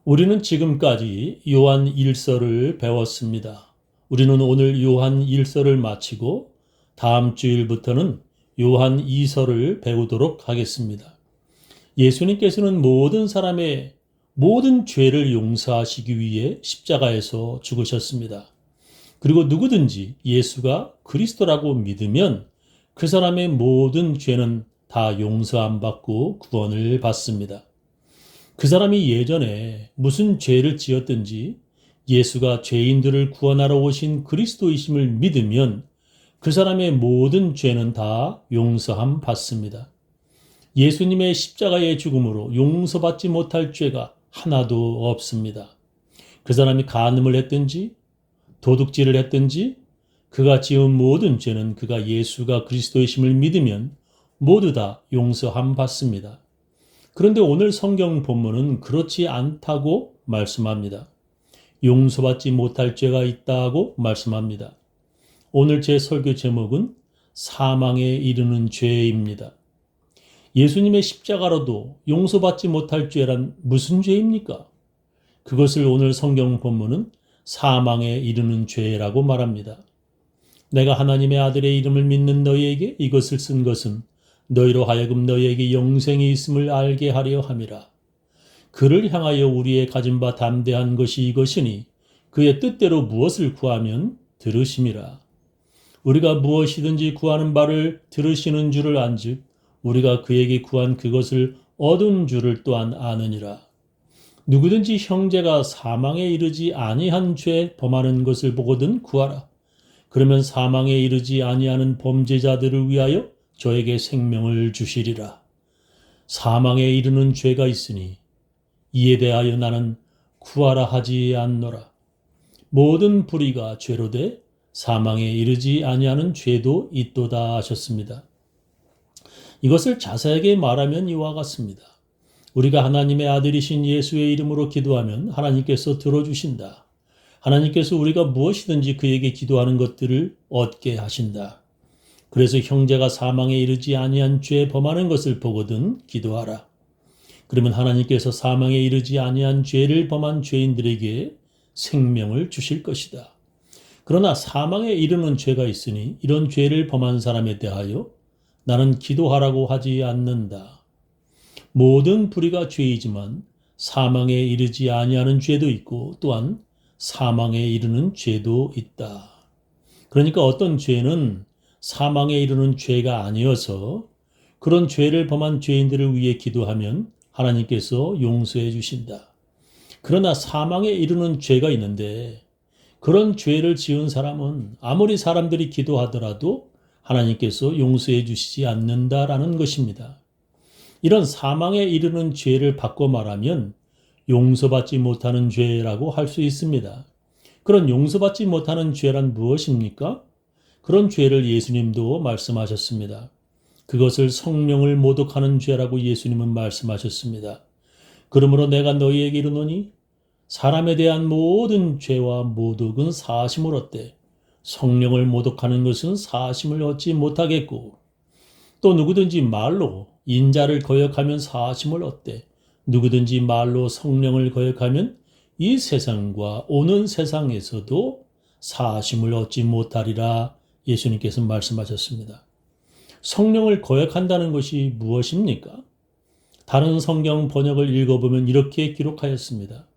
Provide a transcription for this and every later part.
우리는 지금까지 요한 1서를 배웠습니다. 우리는 오늘 요한 1서를 마치고 다음 주일부터는 요한 2서를 배우도록 하겠습니다. 예수님께서는 모든 사람의 모든 죄를 용서하시기 위해 십자가에서 죽으셨습니다. 그리고 누구든지 예수가 그리스도라고 믿으면 그 사람의 모든 죄는 다 용서함 받고 구원을 받습니다. 그 사람이 예전에 무슨 죄를 지었든지 예수가 죄인들을 구원하러 오신 그리스도이심을 믿으면 그 사람의 모든 죄는 다 용서함 받습니다. 예수님의 십자가의 죽음으로 용서받지 못할 죄가 하나도 없습니다. 그 사람이 간음을 했든지 도둑질을 했든지 그가 지은 모든 죄는 그가 예수가 그리스도이심을 믿으면 모두 다 용서함 받습니다. 그런데 오늘 성경 본문은 그렇지 않다고 말씀합니다. 용서받지 못할 죄가 있다고 말씀합니다. 오늘 제 설교 제목은 사망에 이르는 죄입니다. 예수님의 십자가로도 용서받지 못할 죄란 무슨 죄입니까? 그것을 오늘 성경 본문은 사망에 이르는 죄라고 말합니다. 내가 하나님의 아들의 이름을 믿는 너희에게 이것을 쓴 것은 너희로 하여금 너희에게 영생이 있음을 알게 하려 함이라. 그를 향하여 우리의 가진 바 담대한 것이 이것이니 그의 뜻대로 무엇을 구하면 들으심이라. 우리가 무엇이든지 구하는 바를 들으시는 줄을 안즉 우리가 그에게 구한 그것을 얻은 줄을 또한 아느니라. 누구든지 형제가 사망에 이르지 아니한 죄 범하는 것을 보거든 구하라. 그러면 사망에 이르지 아니하는 범죄자들을 위하여 저에게 생명을 주시리라. 사망에 이르는 죄가 있으니 이에 대하여 나는 구하라 하지 않노라. 모든 불의가 죄로 돼 사망에 이르지 아니하는 죄도 있도다 하셨습니다. 이것을 자세하게 말하면 이와 같습니다. 우리가 하나님의 아들이신 예수의 이름으로 기도하면 하나님께서 들어주신다. 하나님께서 우리가 무엇이든지 그에게 기도하는 것들을 얻게 하신다. 그래서 형제가 사망에 이르지 아니한 죄 범하는 것을 보거든 기도하라. 그러면 하나님께서 사망에 이르지 아니한 죄를 범한 죄인들에게 생명을 주실 것이다. 그러나 사망에 이르는 죄가 있으니 이런 죄를 범한 사람에 대하여 나는 기도하라고 하지 않는다. 모든 불의가 죄이지만 사망에 이르지 아니하는 죄도 있고 또한 사망에 이르는 죄도 있다. 그러니까 어떤 죄는 사망에 이르는 죄가 아니어서 그런 죄를 범한 죄인들을 위해 기도하면 하나님께서 용서해 주신다. 그러나 사망에 이르는 죄가 있는데 그런 죄를 지은 사람은 아무리 사람들이 기도하더라도 하나님께서 용서해 주시지 않는다라는 것입니다. 이런 사망에 이르는 죄를 바꿔 말하면 용서받지 못하는 죄라고 할 수 있습니다. 그런 용서받지 못하는 죄란 무엇입니까? 그런 죄를 예수님도 말씀하셨습니다. 그것을 성령을 모독하는 죄라고 예수님은 말씀하셨습니다. 그러므로 내가 너희에게 이르노니 사람에 대한 모든 죄와 모독은 사심을 얻되 성령을 모독하는 것은 사심을 얻지 못하겠고 또 누구든지 말로 인자를 거역하면 사심을 얻되 누구든지 말로 성령을 거역하면 이 세상과 오는 세상에서도 사심을 얻지 못하리라 예수님께서 말씀하셨습니다. 성령을 거역한다는 것이 무엇입니까? 다른 성경 번역을 읽어보면 이렇게 기록하였습니다.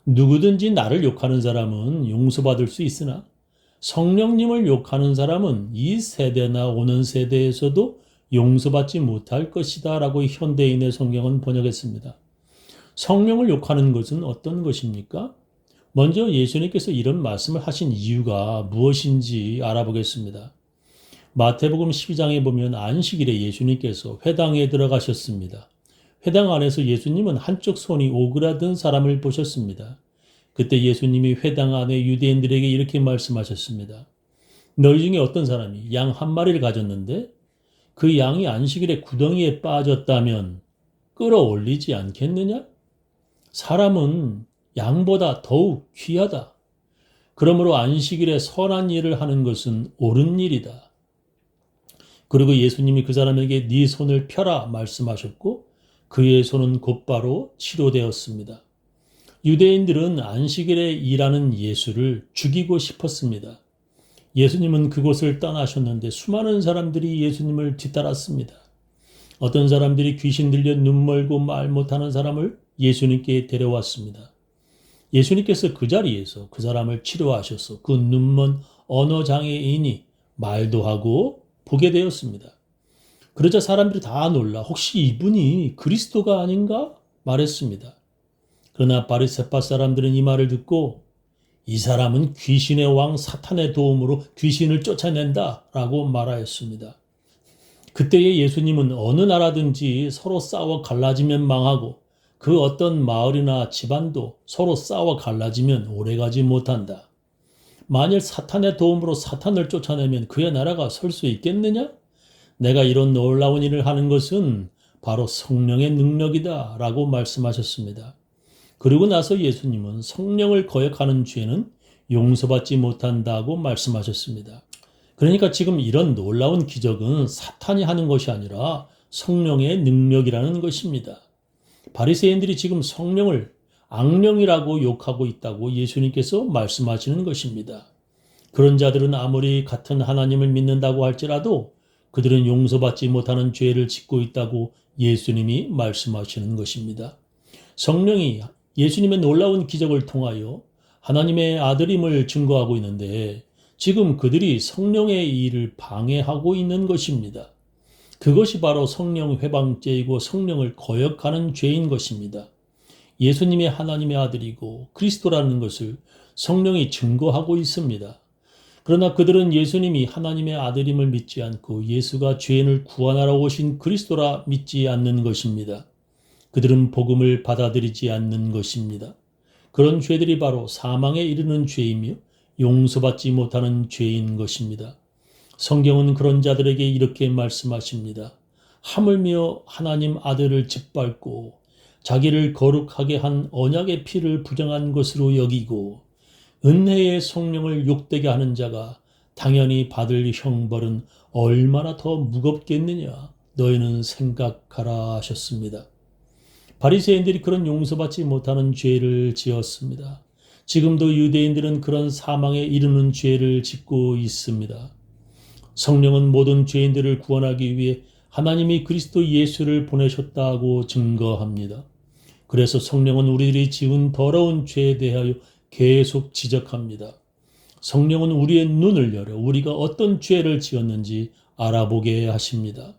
누구든지 나를 욕하는 사람은 용서받을 수 있으나 성령님을 욕하는 사람은 이 세대나 오는 세대에서도 용서받지 못할 것이다 라고 현대인의 성경은 번역했습니다. 성령을 욕하는 것은 어떤 것입니까? 먼저 예수님께서 이런 말씀을 하신 이유가 무엇인지 알아보겠습니다. 마태복음 12장에 보면 안식일에 예수님께서 회당에 들어가셨습니다. 회당 안에서 예수님은 한쪽 손이 오그라든 사람을 보셨습니다. 그때 예수님이 회당 안에 유대인들에게 이렇게 말씀하셨습니다. 너희 중에 어떤 사람이 양 한 마리를 가졌는데 그 양이 안식일에 구덩이에 빠졌다면 끌어올리지 않겠느냐? 사람은 양보다 더욱 귀하다. 그러므로 안식일에 선한 일을 하는 것은 옳은 일이다. 그리고 예수님이 그 사람에게 네 손을 펴라 말씀하셨고 그의 손은 곧바로 치료되었습니다. 유대인들은 안식일에 일하는 예수를 죽이고 싶었습니다. 예수님은 그곳을 떠나셨는데 수많은 사람들이 예수님을 뒤따랐습니다. 어떤 사람들이 귀신 들려 눈 멀고 말 못하는 사람을 예수님께 데려왔습니다. 예수님께서 그 자리에서 그 사람을 치료하셔서 그 눈먼 언어장애인이 말도 하고 보게 되었습니다. 그러자 사람들이 다 놀라 혹시 이분이 그리스도가 아닌가 말했습니다. 그러나 바리새파 사람들은 이 말을 듣고 이 사람은 귀신의 왕 사탄의 도움으로 귀신을 쫓아낸다 라고 말하였습니다. 그때의 예수님은 어느 나라든지 서로 싸워 갈라지면 망하고 그 어떤 마을이나 집안도 서로 싸워 갈라지면 오래가지 못한다. 만일 사탄의 도움으로 사탄을 쫓아내면 그의 나라가 설 수 있겠느냐? 내가 이런 놀라운 일을 하는 것은 바로 성령의 능력이다 라고 말씀하셨습니다. 그리고 나서 예수님은 성령을 거역하는 죄는 용서받지 못한다고 말씀하셨습니다. 그러니까 지금 이런 놀라운 기적은 사탄이 하는 것이 아니라 성령의 능력이라는 것입니다. 바리새인들이 지금 성령을 악령이라고 욕하고 있다고 예수님께서 말씀하시는 것입니다. 그런 자들은 아무리 같은 하나님을 믿는다고 할지라도 그들은 용서받지 못하는 죄를 짓고 있다고 예수님이 말씀하시는 것입니다. 성령이 예수님의 놀라운 기적을 통하여 하나님의 아들임을 증거하고 있는데 지금 그들이 성령의 일을 방해하고 있는 것입니다. 그것이 바로 성령 회방죄이고 성령을 거역하는 죄인 것입니다. 예수님이 하나님의 아들이고 그리스도라는 것을 성령이 증거하고 있습니다. 그러나 그들은 예수님이 하나님의 아들임을 믿지 않고 예수가 죄인을 구원하러 오신 그리스도라 믿지 않는 것입니다. 그들은 복음을 받아들이지 않는 것입니다. 그런 죄들이 바로 사망에 이르는 죄이며 용서받지 못하는 죄인 것입니다. 성경은 그런 자들에게 이렇게 말씀하십니다. 하물며 하나님 아들을 짓밟고 자기를 거룩하게 한 언약의 피를 부정한 것으로 여기고 은혜의 성령을 욕되게 하는 자가 당연히 받을 형벌은 얼마나 더 무겁겠느냐 너희는 생각하라 하셨습니다. 바리새인들이 그런 용서받지 못하는 죄를 지었습니다. 지금도 유대인들은 그런 사망에 이르는 죄를 짓고 있습니다. 성령은 모든 죄인들을 구원하기 위해 하나님이 그리스도 예수를 보내셨다고 증거합니다. 그래서 성령은 우리들이 지은 더러운 죄에 대하여 계속 지적합니다. 성령은 우리의 눈을 열어 우리가 어떤 죄를 지었는지 알아보게 하십니다.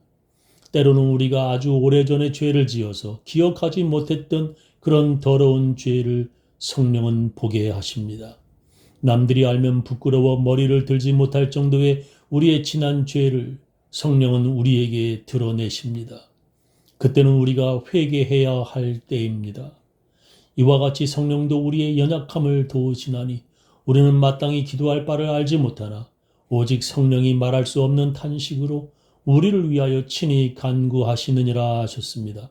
때로는 우리가 아주 오래전에 죄를 지어서 기억하지 못했던 그런 더러운 죄를 성령은 보게 하십니다. 남들이 알면 부끄러워 머리를 들지 못할 정도의 우리의 지난 죄를 성령은 우리에게 드러내십니다. 그때는 우리가 회개해야 할 때입니다. 이와 같이 성령도 우리의 연약함을 도우시나니 우리는 마땅히 기도할 바를 알지 못하나 오직 성령이 말할 수 없는 탄식으로 우리를 위하여 친히 간구하시느니라 하셨습니다.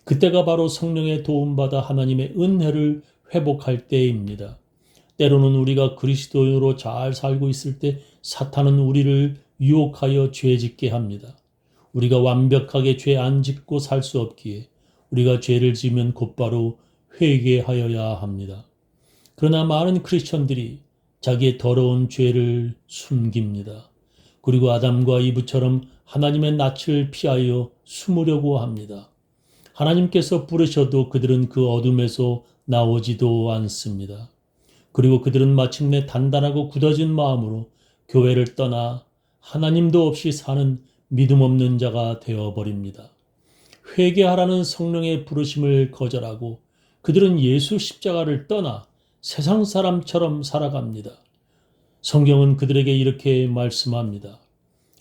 그때가 바로 성령의 도움받아 하나님의 은혜를 회복할 때입니다. 때로는 우리가 그리스도인으로 잘 살고 있을 때 사탄은 우리를 유혹하여 죄짓게 합니다. 우리가 완벽하게 죄 안 짓고 살 수 없기에 우리가 죄를 지으면 곧바로 회개하여야 합니다. 그러나 많은 크리스천들이 자기의 더러운 죄를 숨깁니다. 그리고 아담과 이브처럼 하나님의 낯을 피하여 숨으려고 합니다. 하나님께서 부르셔도 그들은 그 어둠에서 나오지도 않습니다. 그리고 그들은 마침내 단단하고 굳어진 마음으로 교회를 떠나 하나님도 없이 사는 믿음 없는 자가 되어버립니다. 회개하라는 성령의 부르심을 거절하고 그들은 예수 십자가를 떠나 세상 사람처럼 살아갑니다. 성경은 그들에게 이렇게 말씀합니다.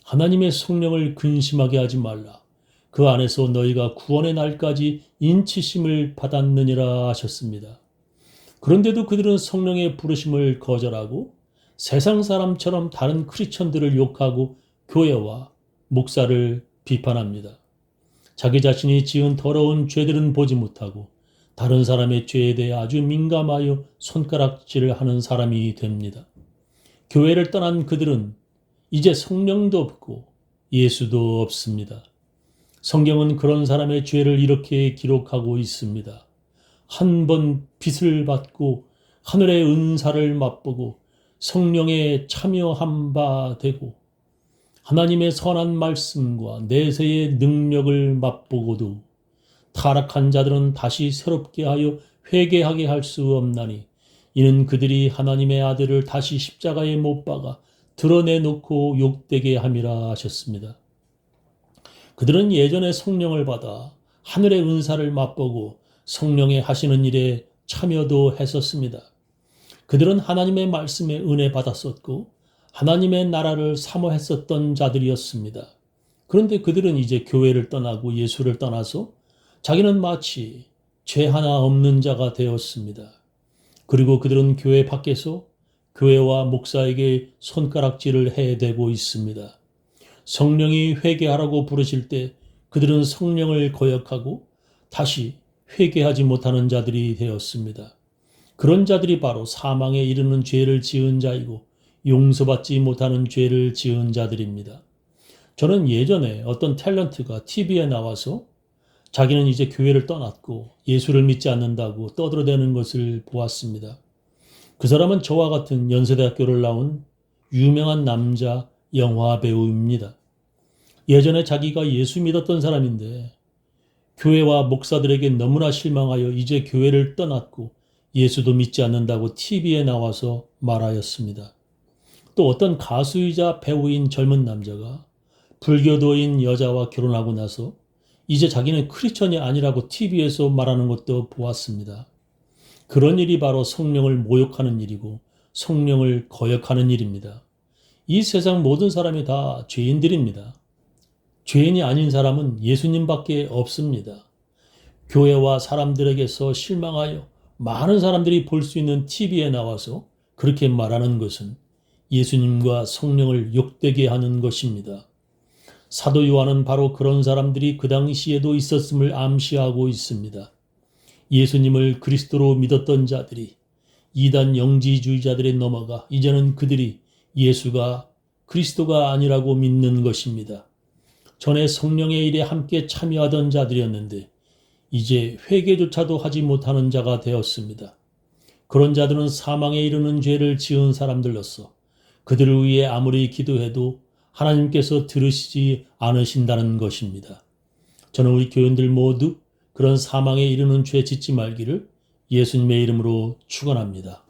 하나님의 성령을 근심하게 하지 말라. 그 안에서 너희가 구원의 날까지 인치심을 받았느니라 하셨습니다. 그런데도 그들은 성령의 부르심을 거절하고 세상 사람처럼 다른 크리스천들을 욕하고 교회와 목사를 비판합니다. 자기 자신이 지은 더러운 죄들은 보지 못하고 다른 사람의 죄에 대해 아주 민감하여 손가락질을 하는 사람이 됩니다. 교회를 떠난 그들은 이제 성령도 없고 예수도 없습니다. 성경은 그런 사람의 죄를 이렇게 기록하고 있습니다. 한 번 빛을 받고 하늘의 은사를 맛보고 성령에 참여한 바 되고 하나님의 선한 말씀과 내세의 능력을 맛보고도 타락한 자들은 다시 새롭게 하여 회개하게 할 수 없나니 이는 그들이 하나님의 아들을 다시 십자가에 못 박아 드러내놓고 욕되게 함이라 하셨습니다. 그들은 예전에 성령을 받아 하늘의 은사를 맛보고 성령의 하시는 일에 참여도 했었습니다. 그들은 하나님의 말씀에 은혜 받았었고 하나님의 나라를 사모했었던 자들이었습니다. 그런데 그들은 이제 교회를 떠나고 예수를 떠나서 자기는 마치 죄 하나 없는 자가 되었습니다. 그리고 그들은 교회 밖에서 교회와 목사에게 손가락질을 해대고 있습니다. 성령이 회개하라고 부르실 때 그들은 성령을 거역하고 다시 회개하지 못하는 자들이 되었습니다. 그런 자들이 바로 사망에 이르는 죄를 지은 자이고 용서받지 못하는 죄를 지은 자들입니다. 저는 예전에 어떤 탤런트가 TV에 나와서 자기는 이제 교회를 떠났고 예수를 믿지 않는다고 떠들어대는 것을 보았습니다. 그 사람은 저와 같은 연세대학교를 나온 유명한 남자 영화 배우입니다. 예전에 자기가 예수 믿었던 사람인데 교회와 목사들에게 너무나 실망하여 이제 교회를 떠났고 예수도 믿지 않는다고 TV에 나와서 말하였습니다. 또 어떤 가수이자 배우인 젊은 남자가 불교도인 여자와 결혼하고 나서 이제 자기는 크리스천이 아니라고 TV에서 말하는 것도 보았습니다. 그런 일이 바로 성령을 모욕하는 일이고 성령을 거역하는 일입니다. 이 세상 모든 사람이 다 죄인들입니다. 죄인이 아닌 사람은 예수님밖에 없습니다. 교회와 사람들에게서 실망하여 많은 사람들이 볼 수 있는 TV에 나와서 그렇게 말하는 것은 예수님과 성령을 욕되게 하는 것입니다. 사도 요한은 바로 그런 사람들이 그 당시에도 있었음을 암시하고 있습니다. 예수님을 그리스도로 믿었던 자들이 이단 영지주의자들에 넘어가 이제는 그들이 예수가 그리스도가 아니라고 믿는 것입니다. 전에 성령의 일에 함께 참여하던 자들이었는데 이제 회개조차도 하지 못하는 자가 되었습니다. 그런 자들은 사망에 이르는 죄를 지은 사람들로서 그들을 위해 아무리 기도해도 하나님께서 들으시지 않으신다는 것입니다. 저는 우리 교인들 모두 그런 사망에 이르는 죄 짓지 말기를 예수님의 이름으로 축원합니다.